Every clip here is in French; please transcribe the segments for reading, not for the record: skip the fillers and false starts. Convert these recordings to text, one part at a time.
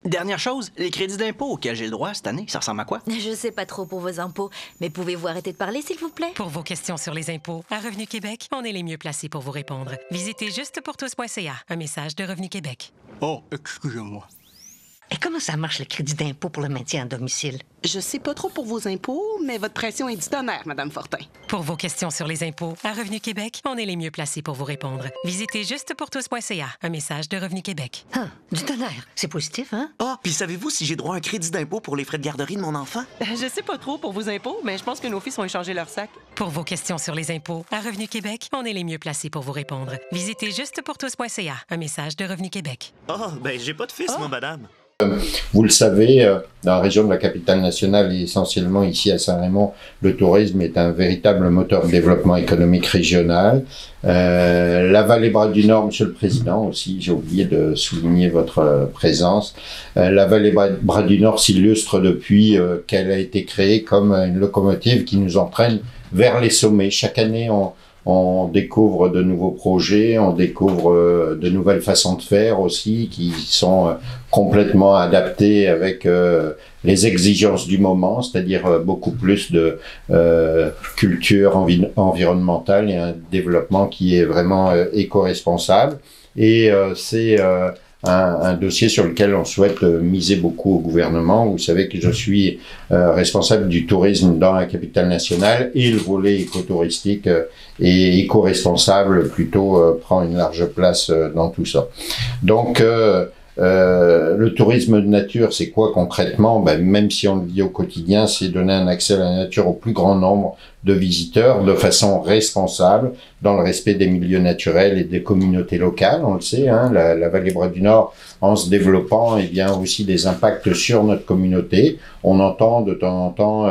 Dernière chose, les crédits d'impôt auxquels j'ai le droit cette année, ça ressemble à quoi? Je sais pas trop pour vos impôts, mais pouvez-vous arrêter de parler, s'il vous plaît? Pour vos questions sur les impôts, à Revenu Québec, on est les mieux placés pour vous répondre. Visitez justepourtous.ca. Un message de Revenu Québec. Oh, excusez-moi. Et comment ça marche le crédit d'impôt pour le maintien à domicile? Je sais pas trop pour vos impôts, mais votre pression est du tonnerre, Madame Fortin. Pour vos questions sur les impôts, à Revenu Québec, on est les mieux placés pour vous répondre. Visitez justepourtous.ca. Un message de Revenu Québec. Ah, du tonnerre. C'est positif, hein? Ah, puis savez-vous si j'ai droit à un crédit d'impôt pour les frais de garderie de mon enfant? Je sais pas trop pour vos impôts, mais je pense que nos fils ont échangé leur sac. Pour vos questions sur les impôts, à Revenu Québec, on est les mieux placés pour vous répondre. Visitez justepourtous.ca. Un message de Revenu Québec. Ah, ben j'ai pas de fils, moi, madame. Vous le savez, dans la région de la Capitale-Nationale et essentiellement ici à Saint-Raymond, le tourisme est un véritable moteur de développement économique régional. La Vallée-Bras-du-Nord, Monsieur le Président, aussi, j'ai oublié de souligner votre présence. La Vallée-Bras-du-Nord s'illustre depuis qu'elle a été créée comme une locomotive qui nous entraîne vers les sommets. Chaque année, on découvre de nouveaux projets, on découvre de nouvelles façons de faire aussi qui sont complètement adaptées avec les exigences du moment, c'est-à-dire beaucoup plus de culture environnementale et un développement qui est vraiment éco-responsable. Et c'est un dossier sur lequel on souhaite miser beaucoup au gouvernement. Vous savez que je suis responsable du tourisme dans la Capitale-Nationale et le volet écotouristique et éco-responsable plutôt prend une large place dans tout ça. Donc, le tourisme de nature, c'est quoi concrètement? Ben, même si on le vit au quotidien, c'est donner un accès à la nature au plus grand nombre de visiteurs de façon responsable, dans le respect des milieux naturels et des communautés locales. On le sait, hein, la Vallée-Bras-du-Nord, en se développant, eh bien aussi des impacts sur notre communauté. On entend de temps en temps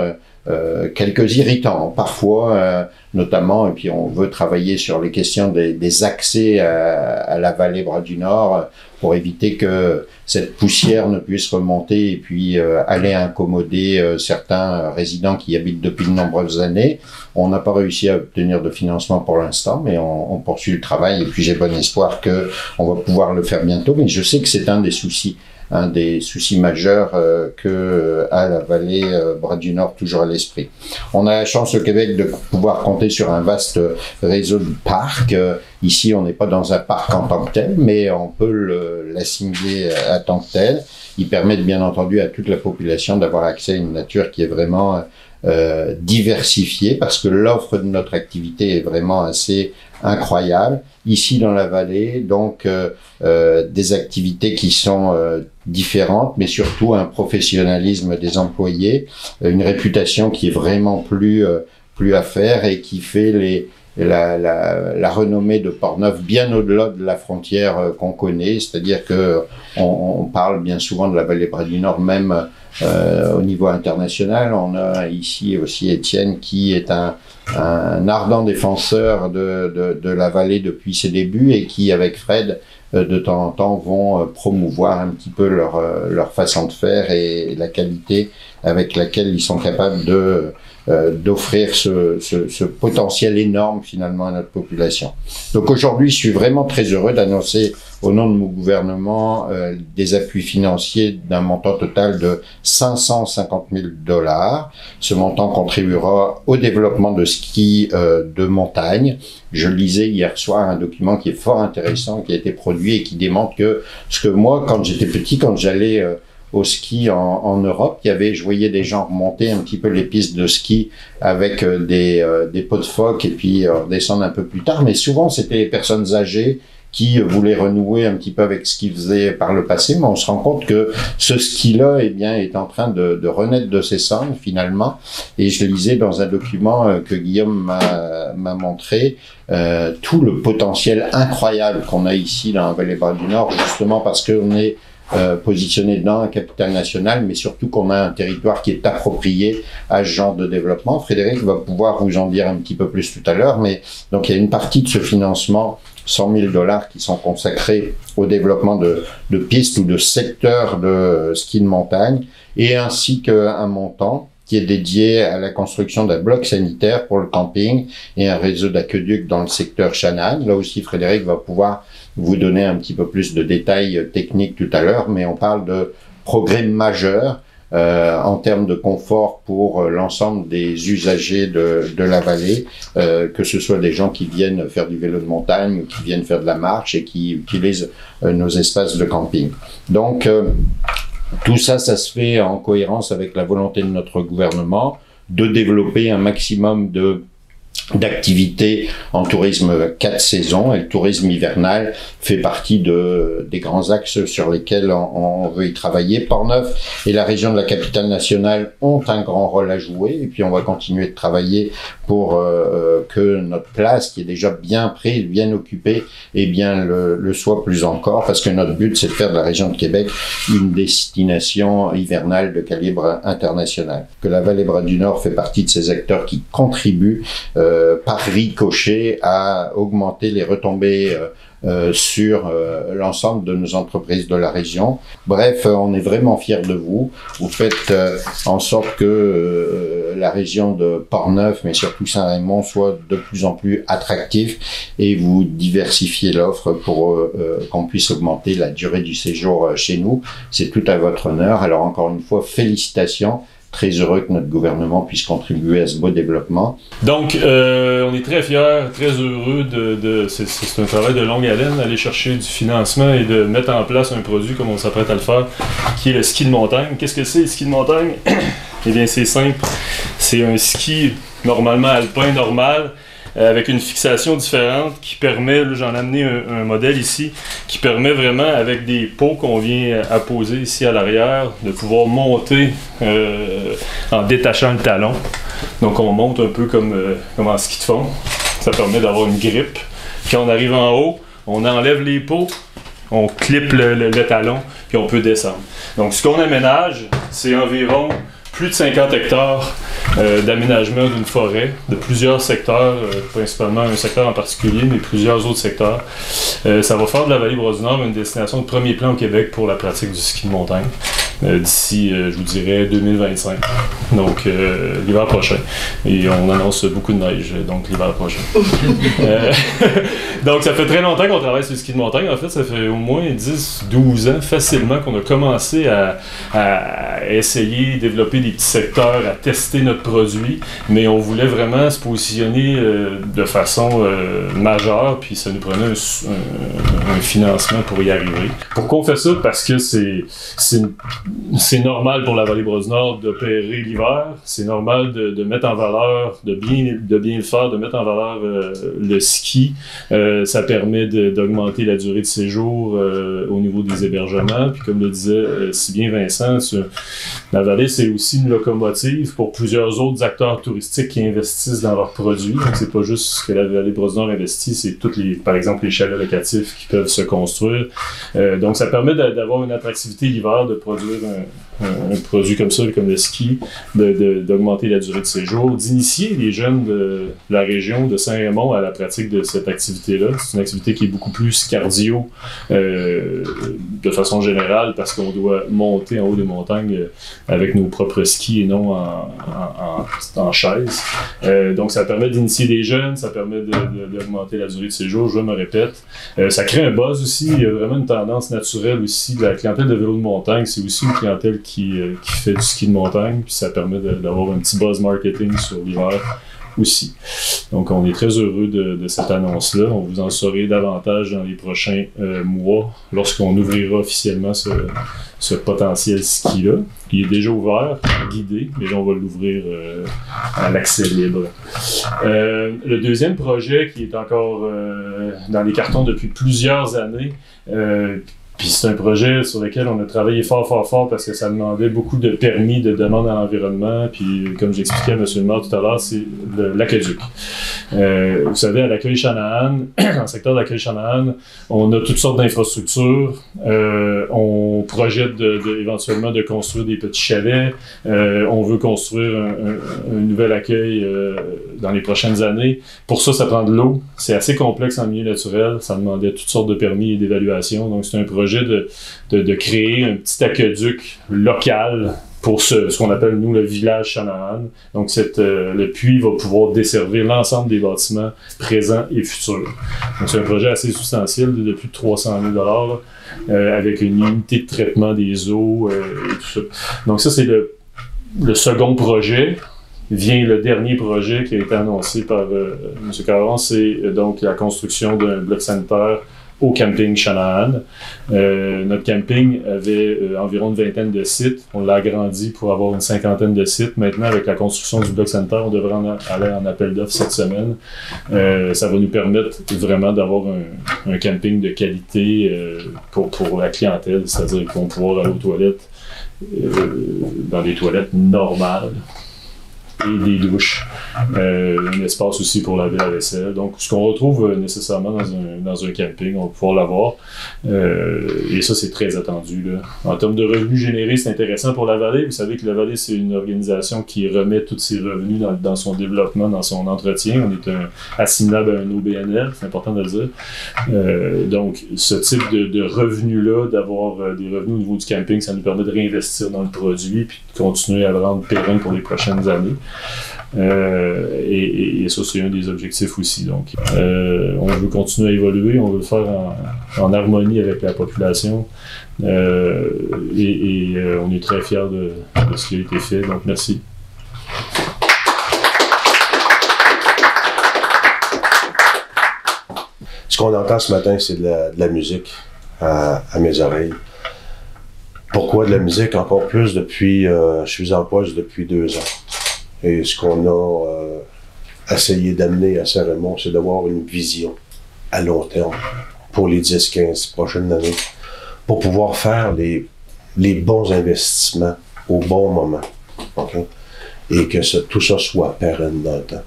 quelques irritants, parfois, notamment, et puis on veut travailler sur les questions des accès à la Vallée-Bras-du-Nord pour éviter que cette poussière ne puisse remonter et puis aller incommoder certains résidents qui y habitent depuis de nombreuses années. On n'a pas réussi à obtenir de financement pour l'instant, mais on poursuit le travail et puis j'ai bon espoir que on va pouvoir le faire bientôt. Mais je sais que c'est un des soucis majeurs que a la vallée Bras-du-Nord toujours à l'esprit. On a la chance au Québec de pouvoir compter sur un vaste réseau de parcs. Ici, on n'est pas dans un parc en tant que tel, mais on peut l'assimiler à tant que tel. Ils permettent bien entendu à toute la population d'avoir accès à une nature qui est vraiment diversifiée parce que l'offre de notre activité est vraiment assez incroyable. Ici dans la vallée, donc des activités qui sont différentes, mais surtout un professionnalisme des employés, une réputation qui est vraiment plus à faire et qui fait la renommée de Portneuf bien au-delà de la frontière qu'on connaît, c'est-à-dire que on parle bien souvent de la Vallée-Bras-du-Nord même au niveau international. On a ici aussi Étienne qui est un ardent défenseur de la vallée depuis ses débuts et qui, avec Fred, de temps en temps, vont promouvoir un petit peu leur façon de faire et la qualité avec laquelle ils sont capables d'offrir ce potentiel énorme finalement à notre population. Donc aujourd'hui, je suis vraiment très heureux d'annoncer au nom de mon gouvernement des appuis financiers d'un montant total de 550 000 $. Ce montant contribuera au développement de ski de montagne. Je lisais hier soir un document qui est fort intéressant, qui a été produit et qui démontre que ce que moi, quand j'étais petit, quand j'allais au ski en Europe, je voyais des gens remonter un petit peu les pistes de ski avec des pots de phoque et puis redescendre un peu plus tard, mais souvent c'était les personnes âgées qui voulaient renouer un petit peu avec ce qu'ils faisaient par le passé, mais on se rend compte que ce ski-là, eh bien, est en train de renaître de ses cendres, finalement. Et je lisais dans un document que Guillaume m'a montré, tout le potentiel incroyable qu'on a ici dans la Vallée-Bras-du-Nord, justement parce qu'on est positionné dans la Capitale-Nationale, mais surtout qu'on a un territoire qui est approprié à ce genre de développement. Frédéric va pouvoir vous en dire un petit peu plus tout à l'heure, mais donc il y a une partie de ce financement, 100 000 $ qui sont consacrés au développement de pistes ou de secteurs de ski de montagne, et ainsi qu'un montant qui est dédié à la construction d'un bloc sanitaire pour le camping et un réseau d'aqueducs dans le secteur Chanagne. Là aussi, Frédéric va pouvoir vous donner un petit peu plus de détails techniques tout à l'heure, mais on parle de progrès majeur en termes de confort pour l'ensemble des usagers de la vallée, que ce soit des gens qui viennent faire du vélo de montagne ou qui viennent faire de la marche et qui utilisent nos espaces de camping. Donc, tout ça, ça se fait en cohérence avec la volonté de notre gouvernement de développer un maximum d'activités en tourisme 4 saisons, et le tourisme hivernal fait partie des grands axes sur lesquels on veut y travailler. Portneuf et la région de la capitale nationale ont un grand rôle à jouer, et puis on va continuer de travailler pour que notre place, qui est déjà bien prise, bien occupée, et bien le soit plus encore, parce que notre but, c'est de faire de la région de Québec une destination hivernale de calibre international. Que la vallée Bras-du-Nord fait partie de ces acteurs qui contribuent par ricochet à augmenter les retombées sur l'ensemble de nos entreprises de la région. Bref, on est vraiment fiers de vous. Vous faites en sorte que la région de Portneuf, mais surtout Saint-Raymond, soit de plus en plus attractif, et vous diversifiez l'offre pour qu'on puisse augmenter la durée du séjour chez nous. C'est tout à votre honneur. Alors encore une fois, félicitations. Très heureux que notre gouvernement puisse contribuer à ce beau développement. Donc, on est très fiers, très heureux c'est un travail de longue haleine, d'aller chercher du financement et de mettre en place un produit comme on s'apprête à le faire, qui est le ski de montagne. Qu'est-ce que c'est, le ski de montagne? Eh bien, c'est simple. C'est un ski normalement alpin normal, avec une fixation différente qui permet, là, j'en ai amené un modèle ici, qui permet vraiment, avec des pots qu'on vient apposer ici à l'arrière, de pouvoir monter en détachant le talon. Donc on monte un peu comme en ski de fond. Ça permet d'avoir une grippe. Quand on arrive en haut, on enlève les pots, on clippe le talon, puis on peut descendre. Donc ce qu'on aménage, c'est environ plus de 50 hectares d'aménagement d'une forêt, de plusieurs secteurs, principalement un secteur en particulier, mais plusieurs autres secteurs. Ça va faire de la vallée Bras-du-Nord une destination de premier plan au Québec pour la pratique du ski de montagne. D'ici, je vous dirais, 2025. Donc, l'hiver prochain. Et on annonce beaucoup de neige, donc l'hiver prochain. Donc, ça fait très longtemps qu'on travaille sur le ski de montagne. En fait, ça fait au moins 10-12 ans, facilement, qu'on a commencé à essayer, développer des petits secteurs, à tester notre produit. Mais on voulait vraiment se positionner de façon majeure, puis ça nous prenait un financement pour y arriver. Pourquoi on fait ça? Parce que c'est normal pour la vallée Bras-du-Nord d'opérer l'hiver. C'est normal de mettre en valeur, de bien le faire, de mettre en valeur le ski. Ça permet d'augmenter la durée de séjour au niveau des hébergements. Puis comme le disait si bien Vincent, la vallée, c'est aussi une locomotive pour plusieurs autres acteurs touristiques qui investissent dans leurs produits. Donc c'est pas juste ce que la vallée Bras-du-Nord investit, c'est par exemple les chalets locatifs qui peuvent se construire. Donc ça permet d'avoir une attractivité l'hiver, de produire un produit comme ça, comme le ski, d'augmenter la durée de séjour, d'initier les jeunes de la région de Saint-Raymond à la pratique de cette activité-là. C'est une activité qui est beaucoup plus cardio de façon générale, parce qu'on doit monter en haut des montagnes avec nos propres skis et non en chaise. Donc ça permet d'initier des jeunes, ça permet d'augmenter la durée de séjour, je me répète. Ça crée un buzz aussi, il y a vraiment une tendance naturelle aussi. La clientèle de vélo de montagne, c'est aussi une clientèle qui fait du ski de montagne, puis ça permet d'avoir un petit buzz marketing sur l'hiver aussi. Donc on est très heureux de cette annonce-là. On vous en saurez davantage dans les prochains mois, lorsqu'on ouvrira officiellement ce potentiel ski-là. Il est déjà ouvert, guidé, mais là on va l'ouvrir à l'accès libre. Le deuxième projet qui est encore dans les cartons depuis plusieurs années, puis c'est un projet sur lequel on a travaillé fort parce que ça demandait beaucoup de permis, de demandes à l'environnement. Puis comme j'expliquais à M. le maire tout à l'heure, c'est l'aqueduc. Vous savez, à l'accueil Chanahan, dans le secteur de l'accueil Chanahan, on a toutes sortes d'infrastructures. On projette éventuellement de construire des petits chalets. On veut construire un nouvel accueil dans les prochaines années. Pour ça, ça prend de l'eau. C'est assez complexe en milieu naturel. Ça demandait toutes sortes de permis et d'évaluation. Donc, c'est un projet de créer un petit aqueduc local pour ce qu'on appelle, nous, le village Shanahan. Donc, le puits va pouvoir desservir l'ensemble des bâtiments présents et futurs. Donc, c'est un projet assez substantiel de plus de 300 000 avec une unité de traitement des eaux et tout ça. Donc, ça, c'est le second projet. Vient le dernier projet qui a été annoncé par M. Caron, c'est donc la construction d'un bloc sanitaire au camping Shanahan. Notre camping avait environ une vingtaine de sites. On l'a agrandi pour avoir une cinquantaine de sites. Maintenant, avec la construction du bloc sanitaire, on devrait aller en appel d'offres cette semaine. Ça va nous permettre vraiment d'avoir un camping de qualité pour la clientèle, c'est-à-dire qu'on va pouvoir aller aux toilettes dans des toilettes normales. Et des douches, un espace aussi pour laver la vaisselle. Donc, ce qu'on retrouve nécessairement dans un camping, on va pouvoir l'avoir. Et ça, c'est très attendu, là. En termes de revenus générés, c'est intéressant pour la Vallée. Vous savez que la Vallée, c'est une organisation qui remet tous ses revenus dans son développement, dans son entretien. On est assimilable à un OBNL, c'est important de le dire. Donc, ce type de revenus-là, d'avoir des revenus au niveau du camping, ça nous permet de réinvestir dans le produit puis de continuer à le rendre pérenne pour les prochaines années. Et ça, c'est un des objectifs aussi. Donc, on veut continuer à évoluer, on veut le faire en harmonie avec la population. On est très fiers de ce qui a été fait. Donc, merci. Ce qu'on entend ce matin, c'est de la musique à mes oreilles. Pourquoi de la musique? Encore plus depuis... je suis en poste depuis 2 ans. Et ce qu'on a essayé d'amener à Saint-Raymond, c'est d'avoir une vision à long terme pour les 10-15 prochaines années, pour pouvoir faire les bons investissements au bon moment. Okay? Et que tout ça soit pérenne dans le temps.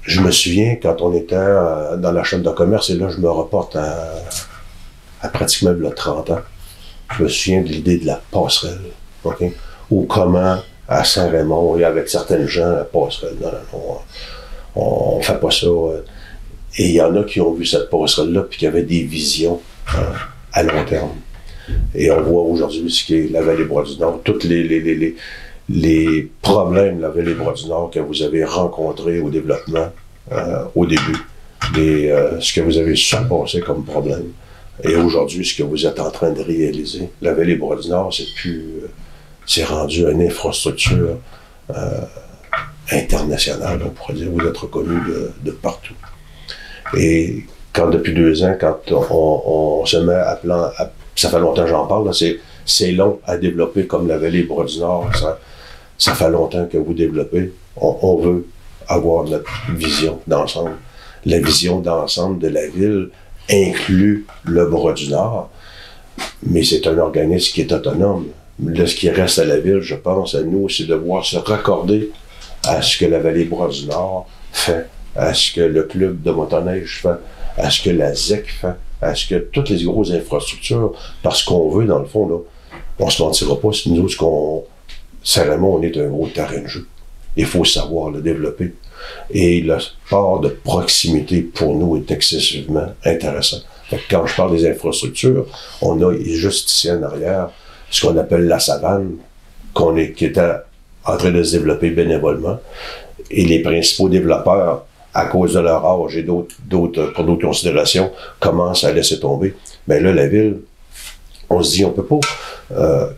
Je me souviens, quand on était dans la chambre de commerce, et là je me reporte à pratiquement 30 ans, je me souviens de l'idée de la passerelle. Okay? Ou comment... à Saint-Raymond, et avec certaines gens, la passerelle, non, on fait pas ça. Et il y en a qui ont vu cette passerelle-là, puis qui avaient des visions à long terme. Et on voit aujourd'hui ce qu'est la Vallée-Broye-du-Nord, tous les problèmes de la Vallée-Broye-du-Nord que vous avez rencontrés au développement, au début, ce que vous avez surpassé comme problème. Et aujourd'hui, ce que vous êtes en train de réaliser. La Vallée-Broye-du-Nord, c'est rendu une infrastructure internationale, on pourrait dire. Vous êtes reconnu de partout. Et quand depuis 2 ans, quand on se met à plan, ça fait longtemps que j'en parle, là, c'est long à développer comme la Vallée-Broye-du-Nord. Ça fait longtemps que vous développez. On veut avoir notre vision d'ensemble. La vision d'ensemble de la ville inclut le Broye-du-Nord, mais c'est un organisme qui est autonome. Là, ce qui reste à la ville, je pense, à nous, c'est de voir se raccorder à ce que la Vallée-Broye-du-Nord fait, à ce que le club de motoneige fait, à ce que la ZEC fait, à ce que toutes les grosses infrastructures, parce qu'on veut, dans le fond, là, on se mentira pas, si nous, Saint-Raymond, on est un gros terrain de jeu. Il faut savoir le développer. Et le sport de proximité, pour nous, est excessivement intéressant. Donc, quand je parle des infrastructures, on a juste ici en arrière ce qu'on appelle la savane, qui était en train de se développer bénévolement. Et les principaux développeurs, à cause de leur âge et pour d'autres considérations, commencent à laisser tomber. Mais là, la ville, on se dit, on peut pas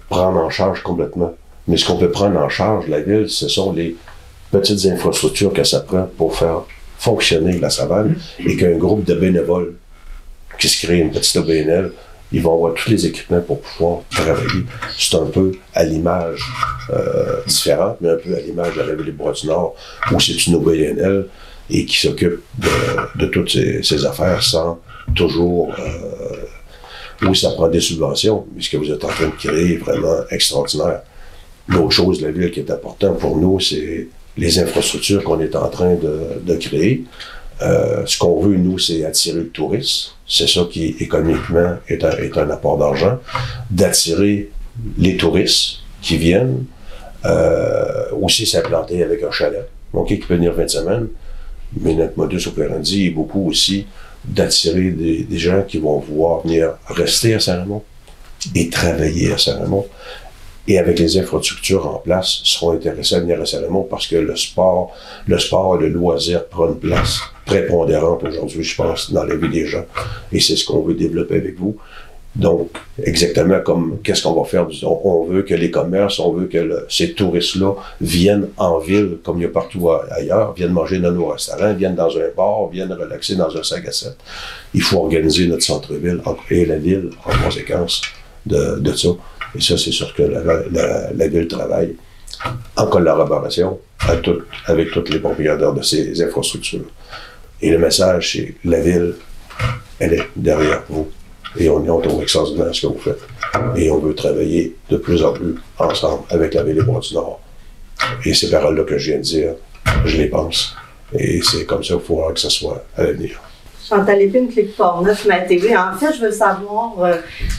prendre en charge complètement. Mais ce qu'on peut prendre en charge, la ville, ce sont les petites infrastructures que ça prend pour faire fonctionner la savane et qu'un groupe de bénévoles qui se crée une petite OBNL, ils vont avoir tous les équipements pour pouvoir travailler. C'est un peu à l'image différente, mais un peu à l'image de la Vallée-Broye-du-Nord, où c'est une OBNL et qui s'occupe de toutes ces affaires sans toujours... où ça prend des subventions, mais ce que vous êtes en train de créer est vraiment extraordinaire. L'autre chose de la ville qui est importante pour nous, c'est les infrastructures qu'on est en train de créer. Ce qu'on veut, nous, c'est attirer le tourisme. C'est ça qui, économiquement, est un apport d'argent. D'attirer les touristes qui viennent. Aussi s'implanter avec un chalet. OK, qui peut venir 20 semaines. Mais notre modus operandi est beaucoup aussi d'attirer des gens qui vont vouloir venir rester à Saint-Raymond et travailler à Saint-Raymond. et avec les infrastructures en place, seront intéressés à venir à Salomon parce que le sport et le loisir prend une place prépondérante aujourd'hui, je pense, dans la vie des gens. Et c'est ce qu'on veut développer avec vous. Donc, exactement comme qu'est-ce qu'on va faire? On veut que les commerces, on veut que ces touristes-là viennent en ville, comme il y a partout ailleurs, viennent manger dans nos restaurants, viennent dans un bar, viennent relaxer dans un 5 à 7. Il faut organiser notre centre-ville et la ville en conséquence de ça. Et ça, c'est sûr que la ville travaille en collaboration avec tous les propriétaires de ces infrastructures. Et le message, c'est la ville, elle est derrière vous. Et on est au extraordinaire à ce que vous faites. Et on veut travailler de plus en plus ensemble avec la Ville des Bois-du-Nord. Et ces paroles-là que je viens de dire, je les pense. Et c'est comme ça qu'il faut que ça soit à l'avenir. Chantal Lépine, Clic Portneuf, ma TV. En fait, je veux savoir,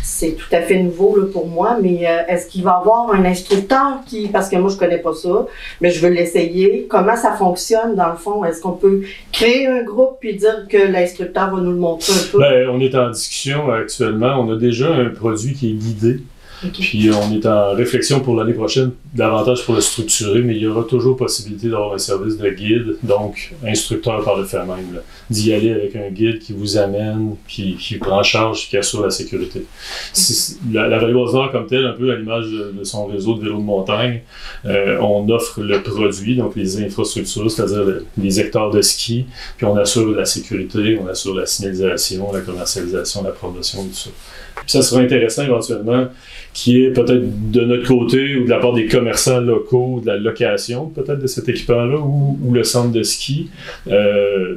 c'est tout à fait nouveau là, pour moi, mais est-ce qu'il va y avoir un instructeur parce que moi je connais pas ça, mais je veux l'essayer. Comment ça fonctionne dans le fond? Est-ce qu'on peut créer un groupe puis dire que l'instructeur va nous le montrer un peu? Ben, on est en discussion actuellement. On a déjà un produit qui est guidé. Okay. Puis on est en réflexion pour l'année prochaine, davantage pour le structurer, mais il y aura toujours possibilité d'avoir un service de guide, donc instructeur par le fait même, d'y aller avec un guide qui vous amène, qui prend en charge, qui assure la sécurité. La Vallée Bois-du-Nord comme telle, un peu à l'image de son réseau de vélos de montagne, on offre le produit, donc les infrastructures, c'est-à-dire les hectares de ski, puis on assure la sécurité, on assure la signalisation, la commercialisation, la promotion, tout ça. Puis ça serait intéressant éventuellement qui est peut-être de notre côté ou de la part des commerçants locaux, de la location peut-être de cet équipement-là ou le centre de ski.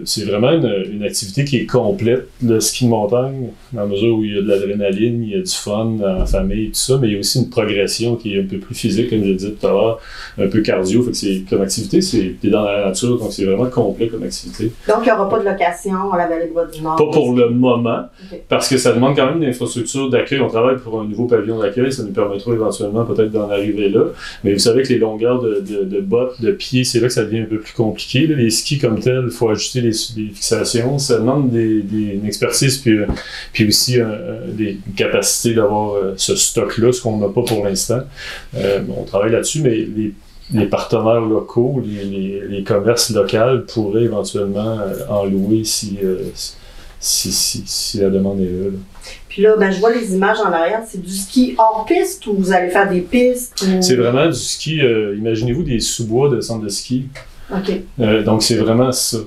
C'est vraiment une activité qui est complète, le ski de montagne, dans la mesure où il y a de l'adrénaline, il y a du fun en famille, tout ça, mais il y a aussi une progression qui est un peu plus physique, comme je l'ai dit tout à l'heure, un peu cardio. Fait que c'est, comme activité, t'es dans la nature, donc c'est vraiment complet comme activité. Donc il n'y aura pas de location à la Vallée Bois-du-Nord? Pas pour le moment, okay. Parce que ça demande quand même une infrastructure d'accueil. On travaille pour un nouveau pavillon d'accueil. Ça nous permettra éventuellement peut-être d'en arriver là. Mais vous savez que les longueurs de bottes, de pieds, c'est là que ça devient un peu plus compliqué. Là. Les skis comme tels, il faut ajuster les fixations. Ça demande une expertise puis aussi des capacités d'avoir ce stock-là, ce qu'on n'a pas pour l'instant. On travaille là-dessus, mais les partenaires locaux, les commerces locaux pourraient éventuellement en louer si la demande est là. Puis là, je vois les images en arrière, c'est du ski hors piste ou vous allez faire des pistes? Ou... C'est vraiment du ski, imaginez-vous des sous-bois de centre de ski. OK. Donc c'est vraiment ça.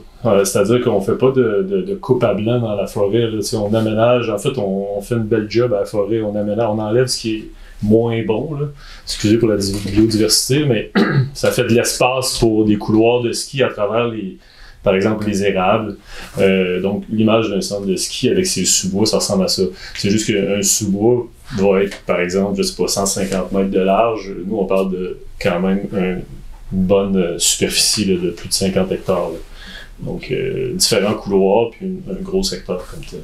C'est-à-dire qu'on ne fait pas de coupe à blanc dans la forêt. Là. On aménage, en fait, on fait une belle job à la forêt, on enlève ce qui est moins bon, là. Excusez pour la biodiversité, mais ça fait de l'espace pour des couloirs de ski à travers par exemple les érables. Donc l'image d'un centre de ski avec ses sous-bois, ça ressemble à ça. C'est juste qu'un sous-bois va être, par exemple, je sais pas, 150 mètres de large. Nous, on parle de quand même une bonne superficie là, de plus de 50 hectares. Là. Donc différents couloirs, puis un gros secteur comme ça.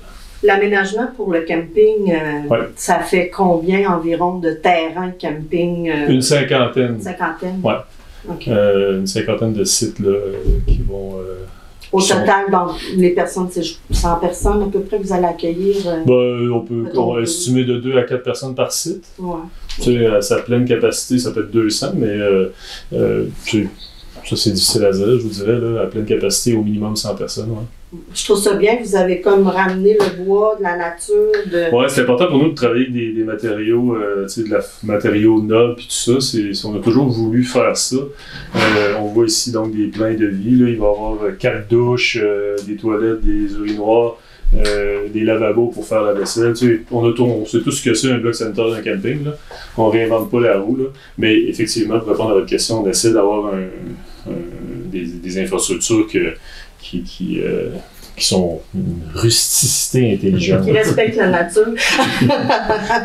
L'aménagement pour le camping, ouais. Ça fait combien environ de terrain de camping? Une cinquantaine. Une cinquantaine? Oui. Okay. Une cinquantaine de sites là, qui vont... Au total, les personnes, c'est 100 personnes à peu près que vous allez accueillir? On peut estimer de 2 à 4 personnes par site. Ouais. Tu sais, à sa pleine capacité, ça peut être 200, mais ça c'est difficile à dire, je vous dirais, là, à pleine capacité, au minimum 100 personnes. Ouais. Je trouve ça bien, vous avez comme ramené le bois, de la nature. Oui, c'est important pour nous de travailler avec des matériaux, matériaux nobles et tout ça. On a toujours voulu faire ça. On voit ici donc des pleins de vie. Là. Il va y avoir 4 douches, des toilettes, des urinoirs, des lavabos pour faire la vaisselle. Tu sais, on sait tout ce que c'est un bloc sanitaire d'un camping. Là. On ne réinvente pas la roue. Là. Mais effectivement, pour répondre à votre question, on essaie d'avoir des infrastructures qui sont une rusticité intelligente. Qui respectent la nature.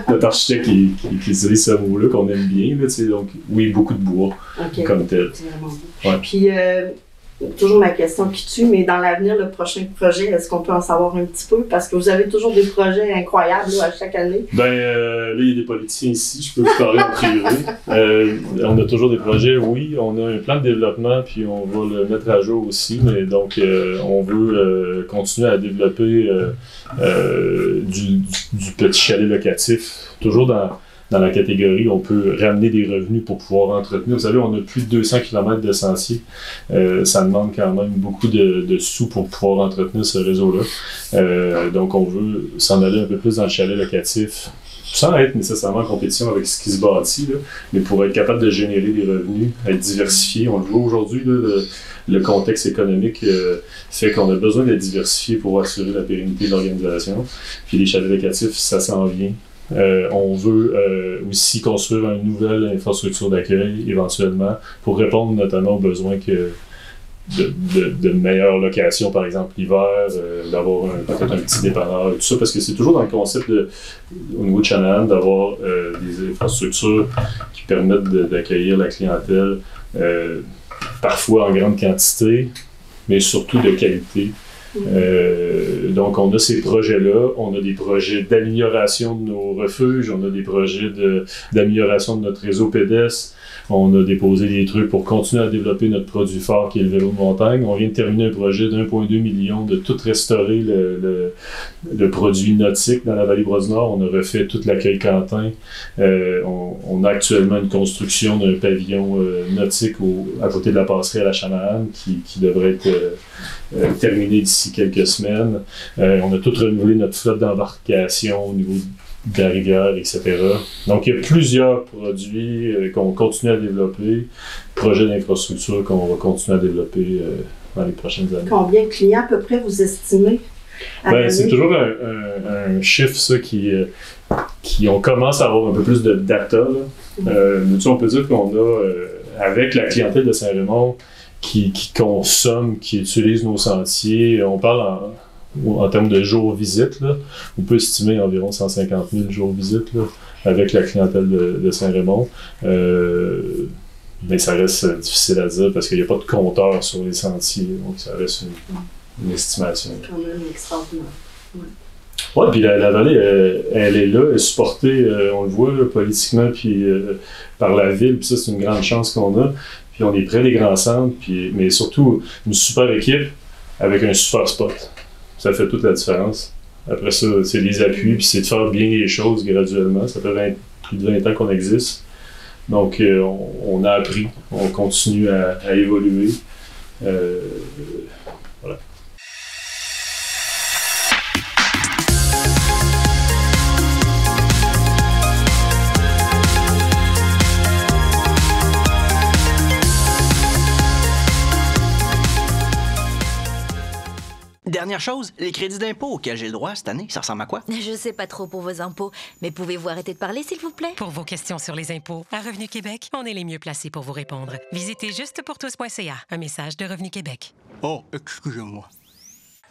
Notre architecte qui utilise ce mot-là qu'on aime bien. Là, donc, oui, beaucoup de bois comme tel. C'est vraiment beau. Ouais. Puis, toujours ma question qui tue, mais dans l'avenir, le prochain projet, est-ce qu'on peut en savoir un petit peu? Parce que vous avez toujours des projets incroyables là, à chaque année. Là, il y a des politiciens ici, je peux vous parler en privé. On a toujours des projets, oui. On a un plan de développement, puis on va le mettre à jour aussi. Mais donc, on veut continuer à développer du petit chalet locatif, toujours dans la catégorie, on peut ramener des revenus pour pouvoir entretenir. Vous savez, on a plus de 200 km de sentiers. Ça demande quand même beaucoup de sous pour pouvoir entretenir ce réseau-là. Donc, on veut s'en aller un peu plus dans le chalet locatif, sans être nécessairement en compétition avec ce qui se bâtit, là, mais pour être capable de générer des revenus, être diversifié. On le voit aujourd'hui, là, le contexte économique fait qu'on a besoin d'être diversifié pour assurer la pérennité de l'organisation. Puis les chalets locatifs, ça s'en vient. On veut aussi construire une nouvelle infrastructure d'accueil éventuellement pour répondre notamment aux besoins de meilleures locations, par exemple l'hiver, d'avoir peut-être un petit dépanneur, tout ça, parce que c'est toujours dans le concept au niveau de Shanahan d'avoir des infrastructures qui permettent d'accueillir la clientèle, parfois en grande quantité, mais surtout de qualité. Donc on a ces projets-là, on a des projets d'amélioration de nos refuges, on a des projets d'amélioration de notre réseau pédestre, on a déposé des trucs pour continuer à développer notre produit phare qui est le vélo de montagne. On vient de terminer un projet d'1,2 million de tout restaurer le produit nautique dans la vallée Bras-du-Nord. On a refait tout l'accueil Quentin. On a actuellement une construction d'un pavillon nautique à côté de la passerelle à Shanahan qui devrait être terminé d'ici quelques semaines. On a tout renouvelé notre flotte d'embarcation au niveau de la rivière, etc. Donc, il y a plusieurs produits qu'on continue à développer, projets d'infrastructure qu'on va continuer à développer dans les prochaines années. Combien de clients à peu près vous estimez? C'est toujours un chiffre, ça, on commence à avoir un peu plus de data. On peut dire qu'on a, avec la clientèle de Saint-Raymond, qui consomme, qui utilise nos sentiers, on parle en termes de jours visites, là, on peut estimer environ 150 000 jours visites là, avec la clientèle de Saint-Raymond. Mais ça reste difficile à dire parce qu'il n'y a pas de compteur sur les sentiers, donc ça reste une estimation. C'est quand même extraordinaire. Oui, puis la vallée, elle est là, elle est supportée, on le voit là, politiquement, puis par la ville, puis ça, c'est une grande chance qu'on a. Puis on est près des grands centres, mais surtout une super équipe avec un super spot. Ça fait toute la différence. Après ça, c'est les appuis, puis c'est de faire bien les choses graduellement. Ça fait plus de 20 ans qu'on existe. Donc, on a appris, on continue à évoluer. Voilà. Dernière chose, les crédits d'impôt auxquels j'ai le droit cette année, ça ressemble à quoi? Je sais pas trop pour vos impôts, mais pouvez-vous arrêter de parler, s'il vous plaît? Pour vos questions sur les impôts, à Revenu Québec, on est les mieux placés pour vous répondre. Visitez justepourtous.ca. Un message de Revenu Québec. Oh, excusez-moi.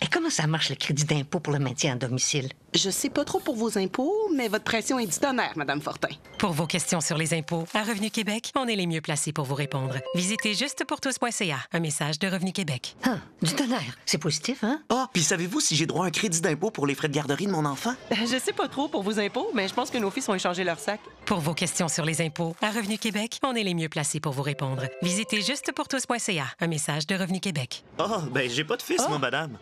Et comment ça marche le crédit d'impôt pour le maintien à domicile? Je sais pas trop pour vos impôts, mais votre pression est du tonnerre, Madame Fortin. Pour vos questions sur les impôts, à Revenu Québec, on est les mieux placés pour vous répondre. Visitez justepourtous.ca. Un message de Revenu Québec. Ah, du tonnerre. C'est positif, hein? Ah, puis savez-vous si j'ai droit à un crédit d'impôt pour les frais de garderie de mon enfant? Je sais pas trop pour vos impôts, mais je pense que nos fils ont échangé leur sac. Pour vos questions sur les impôts, à Revenu Québec, on est les mieux placés pour vous répondre. Visitez justepourtous.ca. Un message de Revenu Québec. Ah, ben j'ai pas de fils, moi, madame.